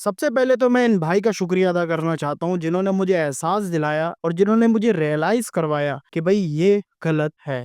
سب سے پہلے تو میں ان بھائی کا شکریہ ادا کرنا چاہتا ہوں جنہوں نے مجھے احساس دلایا اور جنہوں نے مجھے ریئلائز کروایا کہ بھائی یہ غلط ہے۔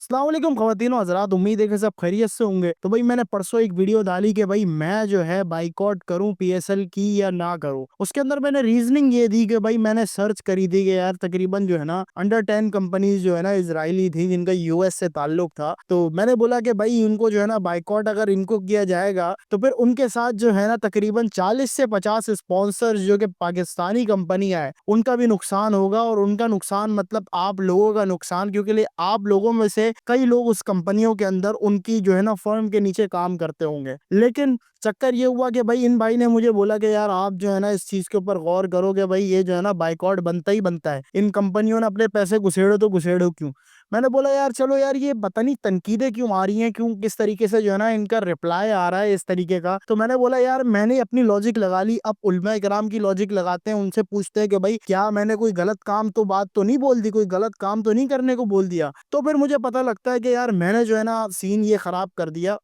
السلام علیکم خواتین و حضرات، امید ہے کہ سب خیریت سے ہوں گے۔ تو بھائی میں نے پرسوں ایک ویڈیو ڈالی کہ بھائی میں جو ہے بائیکاٹ کروں پی ایس ایل کی یا نہ کروں۔ اس کے اندر میں نے ریزننگ یہ دی کہ بھائی میں نے سرچ کری تھی کہ یار تقریباً جو ہے نا انڈر 10 کمپنیز جو ہے نا اسرائیلی تھی جن کا یو ایس سے تعلق تھا۔ تو میں نے بولا کہ بھائی ان کو جو ہے نا بائیکاٹ اگر ان کو کیا جائے گا تو پھر ان کے ساتھ جو ہے نا تقریباً 40 سے 50 اسپانسرز جو کہ پاکستانی کمپنیاں ہیں ان کا بھی نقصان ہوگا، اور ان کا نقصان مطلب آپ لوگوں کا نقصان، کیونکہ آپ لوگوں میں سے کئی لوگ اس کمپنیوں کے اندر ان کی جو ہے نا فرم کے نیچے کام کرتے ہوں گے۔ لیکن چکر یہ ہوا کہ بھائی ان بھائی نے مجھے بولا کہ یار آپ جو ہے نا اس چیز کے اوپر غور کرو کہ بھائی یہ جو ہے نا بائیکاٹ بنتا ہی بنتا ہے، ان کمپنیوں نے اپنے پیسے گھسیڑو تو گھسیڑو کیوں۔ میں نے بولا یار چلو یار یہ پتہ نہیں تنقیدیں کیوں آ رہی ہیں، کیوں کس طریقے سے جو ہے نا ان کا رپلائی آ رہا ہے اس طریقے کا۔ تو میں نے بولا یار میں نے اپنی لاجک لگا لی، اب علماء کرام کی لاجک لگاتے ہیں، ان سے پوچھتے ہیں کہ بھائی کیا میں نے کوئی غلط کام تو بات تو نہیں بول دی، کوئی غلط کام تو نہیں کرنے کو بول دیا۔ تو پھر مجھے پتہ لگتا ہے کہ یار میں نے جو ہے نا سین یہ خراب کر دیا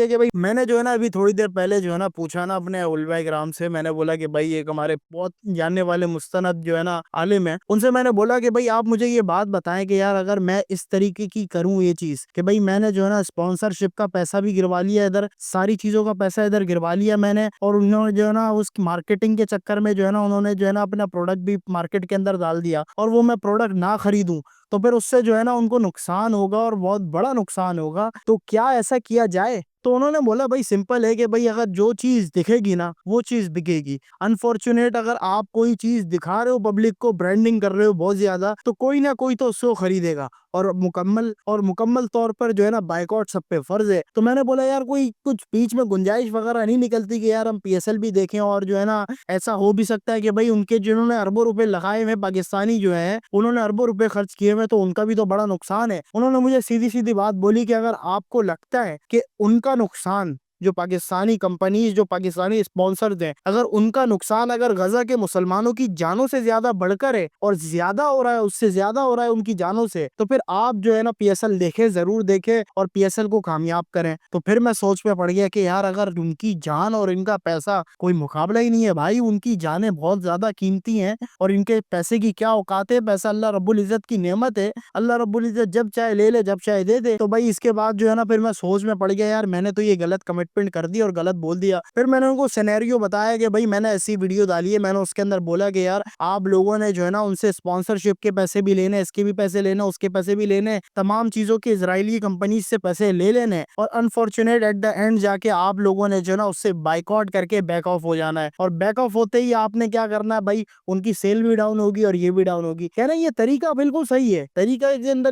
کہ بھائی میں نے جو ہے نا ابھی تھوڑی دیر پہلے جو ہے نا پوچھا نا اپنے علماء کرام سے، میں نے بولا کہ بھائی ایک ہمارے بہت جاننے والے مستند جو ہے نا عالم ہیں، ان سے میں نے بولا کہ بھائی آپ مجھے یہ بات بتائیں کہ یار اگر میں اس طریقے کی کروں یہ چیز کہ بھائی میں نے جو ہے نا اسپانسرشپ کا پیسہ بھی گروا لیا ادھر، ساری چیزوں کا پیسہ ادھر گروا لیا میں نے، اور انہوں نے جو ہے نا اس مارکیٹنگ کے چکر میں جو ہے نا انہوں نے جو ہے نا اپنا پروڈکٹ بھی مارکیٹ کے اندر ڈال دیا، اور وہ میں پروڈکٹ نہ خریدوں تو پھر اس سے جو ہے نا ان کو نقصان ہوگا اور بہت بڑا نقصان ہوگا، تو کیا ایسا کیا جائے؟ تو انہوں نے بولا بھائی سمپل ہے کہ بھائی اگر جو چیز دکھے گی نا وہ چیز بکے گی۔ انفارچونیٹ اگر آپ کوئی چیز دکھا رہے ہو پبلک کو، برانڈنگ کر رہے ہو بہت زیادہ، تو کوئی نہ کوئی تو اس کو خریدے گا، اور مکمل طور پر جو ہے نا بائیکاٹ سب پہ فرض ہے۔ تو میں نے بولا یار کوئی کچھ بیچ میں گنجائش وغیرہ نہیں نکلتی کہ یار ہم پی ایس ایل بھی دیکھیں، اور جو ہے نا ایسا ہو بھی سکتا ہے کہ بھائی ان کے جنہوں نے اربوں روپے لگائے ہوئے پاکستانی جو ہیں انہوں نے اربوں روپے خرچ کیے ہوئے، تو ان کا بھی تو بڑا نقصان ہے۔ انہوں نے مجھے سیدھی سیدھی بات بولی کہ اگر آپ کو لگتا ہے کہ ان کا نقصان، جو پاکستانی کمپنیز جو پاکستانی اسپانسرز ہیں، اگر ان کا نقصان اگر غزہ کے مسلمانوں کی جانوں سے زیادہ بڑھ کر ہے اور زیادہ ہو رہا ہے، اس سے زیادہ ہو رہا ہے ان کی جانوں سے، تو پھر آپ جو ہے نا پی ایس ایل دیکھیں، ضرور دیکھیں اور پی ایس ایل کو کامیاب کریں۔ تو پھر میں سوچ میں پڑ گیا کہ یار اگر ان کی جان اور ان کا پیسہ کوئی مقابلہ ہی نہیں ہے بھائی، ان کی جانیں بہت زیادہ قیمتی ہیں اور ان کے پیسے کی کیا اوقات ہے، پیسہ اللہ رب العزت کی نعمت ہے، اللہ رب العزت جب چاہے لے لے جب چاہے دے دے۔ تو بھائی اس کے بعد جو ہے نا پھر میں سوچ میں پڑ گیا یار میں نے تو یہ غلط کمٹمنٹ کر دی اور غلط بول دیا۔ پھر میں نے ان کو سینیریو بتایا کہ بھائی میں نے ایسی ویڈیو ڈالی ہے، میں نے اس کے اندر بولا کہ یار آپ لوگوں نے جو ہے نا ان سے اسپانسرشپ کے پیسے بھی لینے، اس کے بھی پیسے لینے، اس کے پیسے بھی لینے، تمام چیزوں کے اسرائیلی کمپنیز سے پیسے لے لینے، اور انفارچونیٹ ایٹ دا اینڈ جا کے آپ لوگوں نے جو ہے نا اس سے بائیکاٹ کر کے بیک آف ہو جانا ہے، اور بیک آف ہوتے ہی آپ نے کیا کرنا ہے بھائی، ان کی سیل بھی ڈاؤن ہوگی اور یہ بھی ڈاؤن ہوگی۔ کہنا یہ طریقہ بالکل صحیح ہے، طریقہ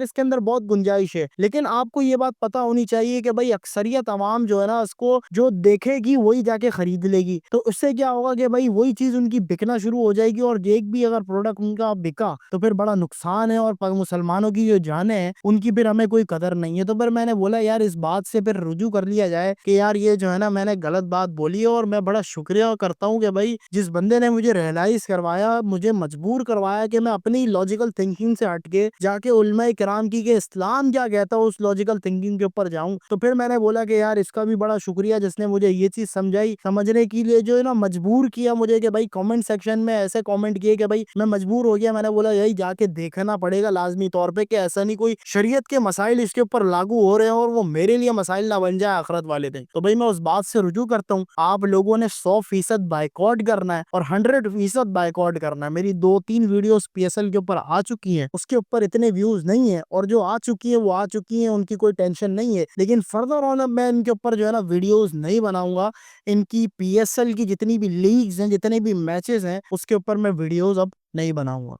اس کے اندر بہت گنجائش ہے، لیکن آپ کو یہ بات پتا ہونی چاہیے کہ بھائی اکثریت عوام جو ہے نا اس کو جو دیکھے گی وہی جا کے خرید لے گی، تو اس سے کیا ہوگا کہ بھائی وہی چیز ان کی بکنا شروع ہو جائے گی، اور ایک بھی اگر پروڈکٹ ان کا بکا تو پھر بڑا نقصان ہے، اور مسلمانوں کی جو جانیں ہیں ان کی پھر ہمیں کوئی قدر نہیں ہے۔ تو پھر میں نے بولا یار اس بات سے پھر رجوع کر لیا جائے کہ یار یہ جو ہے نا میں نے غلط بات بولی ہے، اور میں بڑا شکریہ کرتا ہوں کہ بھائی جس بندے نے مجھے ریئلائز کروایا، مجھے مجبور کروایا کہ میں اپنی لاجیکل تھنکنگ سے ہٹ کے جا کے علماء کرام کی کہ اسلام کیا کہتا ہے اس لاجیکل تھنکنگ کے اوپر جاؤں۔ تو پھر میں نے بولا کہ یار اس کا بھی بڑا شکریہ جس نے مجھے یہ چیز سمجھنے کے لیے جو ہے نا مجبور کیا مجھے کہ بھائی کامنٹ سیکشن میں ایسے کامنٹ کیے کہ بھائی میں مجبور ہو گیا، میں نے بولا یہی جا کے دیکھنا پڑے گا لازمی طور پہ کہ ایسا نہیں کوئی شریعت کے مسائل اس کے اوپر لاگو ہو رہے ہیں اور وہ میرے لیے مسائل نہ بن جائے آخرت والے دن۔ تو بھائی میں اس بات سے رجوع کرتا ہوں، آپ لوگوں نے 100% بائیکاٹ کرنا ہے اور 100% بائیکاٹ کرنا ہے۔ میری 2-3 ویڈیوز پی ایس ایل کے اوپر آ چکی ہیں، اس کے اوپر اتنے ویوز نہیں ہیں، اور جو آ چکی ہیں وہ آ چکی ہیں، ان کی کوئی ٹینشن نہیں ہے، لیکن فردر آن میں ان کے اوپر جو ہے نا ویڈیوز نہیں بناؤں گا۔ ان کی پی ایس ایل کی جتنی بھی لیگز ہیں، جتنے بھی میچز ہیں، اس کے اوپر میں ویڈیوز اب نہیں بناؤں گا۔